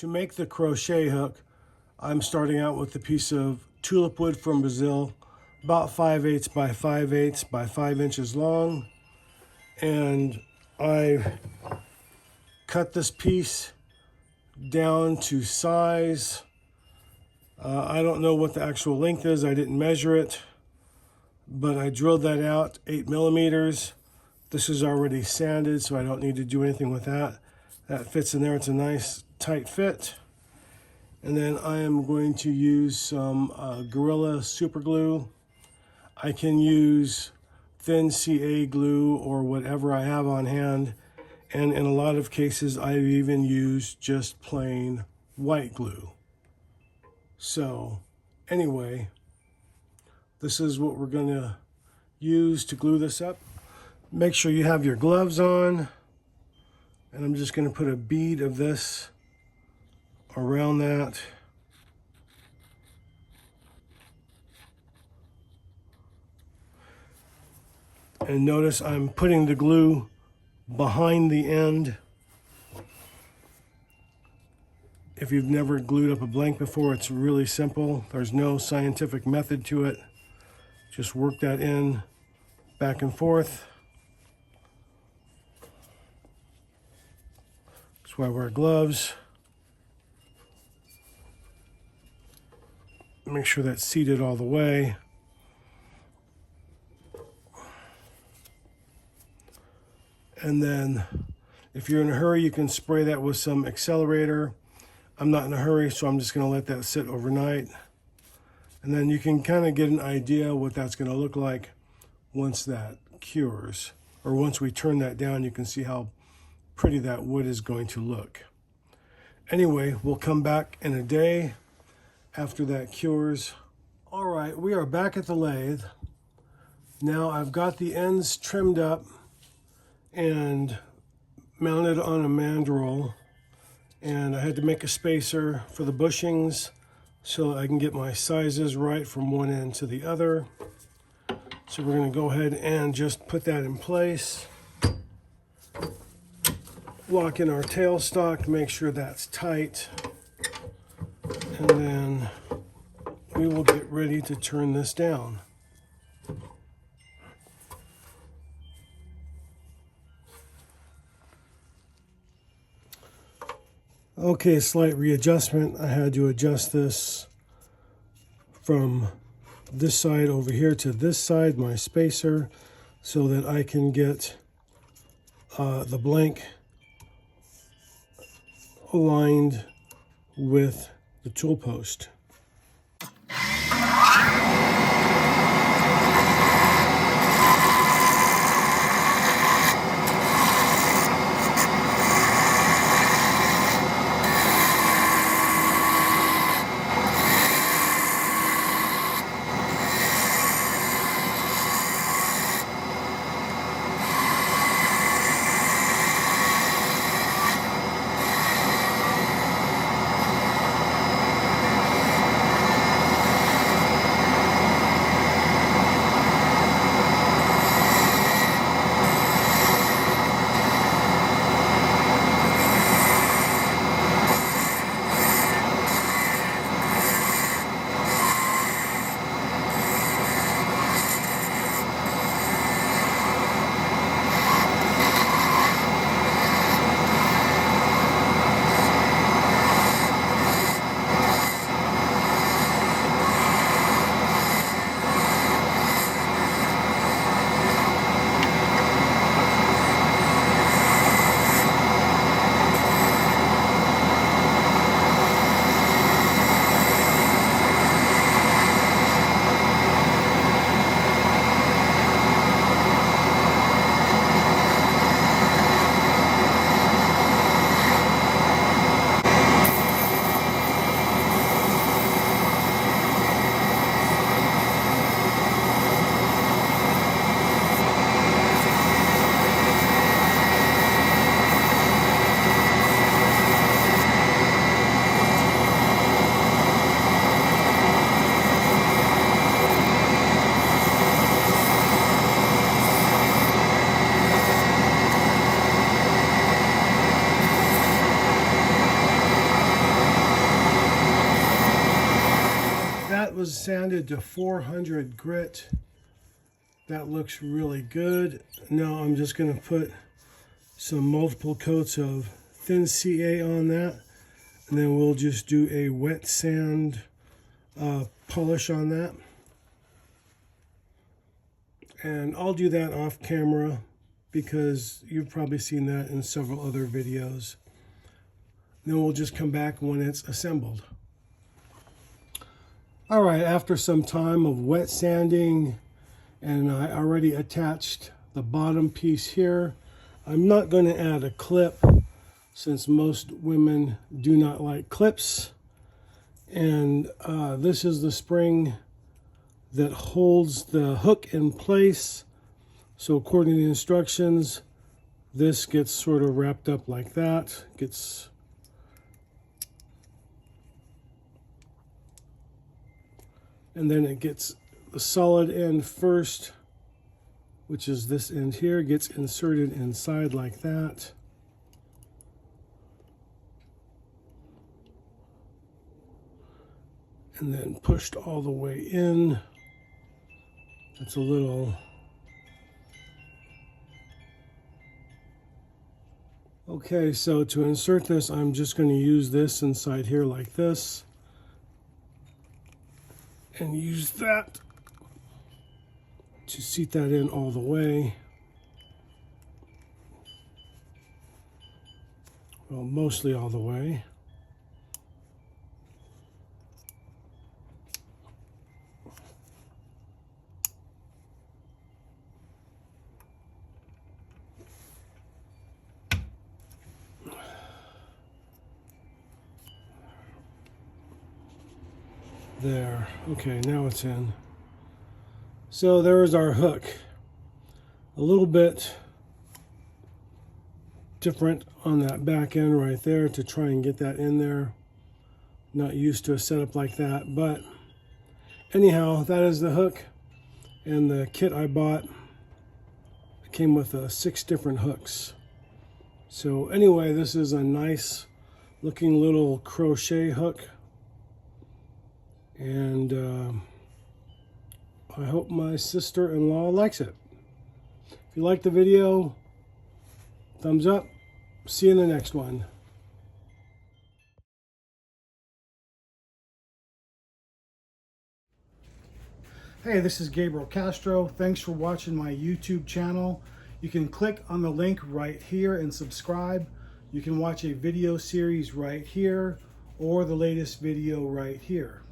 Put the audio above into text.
To make the crochet hook, I'm starting out with a piece of tulip wood from Brazil, about 5/8 by 5/8 by 5 inches long. And I cut this piece down to size. I don't know what the actual length is. I didn't measure it, but I drilled that out 8 millimeters. This is already sanded, so I don't need to do anything with that. That fits in there. It's a nice tight fit. And then I am going to use some Gorilla super glue. I can use thin CA glue or whatever I have on hand. And in a lot of cases, I've even used just plain white glue. So anyway, this is what we're going to use to glue this up. Make sure you have your gloves on. And I'm just going to put a bead of this around that. And notice I'm putting the glue behind the end. If you've never glued up a blank before, it's really simple. There's no scientific method to it. Just work that in back and forth. That's why I wear gloves. Make sure that's seated all the way. And then if you're in a hurry, you can spray that with some accelerator. I'm not in a hurry, so I'm just going to let that sit overnight. And then you can kind of get an idea what that's going to look like once that cures. Or once we turn that down, you can see how pretty that wood is going to look. Anyway, we'll come back in a day after that cures. All right, we are back at the lathe. Now I've got the ends trimmed up and mounted on a mandrel, and I had to make a spacer for the bushings so I can get my sizes right from one end to the other. So we're going to go ahead and just put that in place. Lock in our tailstock, make sure that's tight, and then we will get ready to turn this down. Okay, slight readjustment. I had to adjust this from this side over here to this side, my spacer, so that I can get the blank aligned with the tool post. was sanded to 400 grit. That looks really good. Now I'm just going to put some multiple coats of thin CA on that, and then we'll just do a wet sand polish on that. And I'll do that off camera because you've probably seen that in several other videos. Then we'll just come back when it's assembled. All right, after some time of wet sanding, and I already attached the bottom piece here, I'm not going to add a clip since most women do not like clips. And this is the spring that holds the hook in place. So according to the instructions, this gets sort of wrapped up like that. And then it gets the solid end first, which is this end here, gets inserted inside like that. And then pushed all the way in. It's a little... Okay, so to insert this, I'm just going to use this inside here like this. And use that to seat that in all the way. Well, mostly all the way. There. Okay, now it's in. So there's our hook. A little bit different on that back end right there to try and get that in there. Not used to a setup like that, but anyhow, that is the hook. And the kit I bought came with 6 different hooks. So anyway, this is a nice looking little crochet hook. And I hope my sister-in-law likes it. If you like the video, thumbs up. See you in the next one. Hey, this is Gabriel Castro. Thanks for watching my YouTube channel. You can click on the link right here and subscribe. You can watch a video series right here or the latest video right here.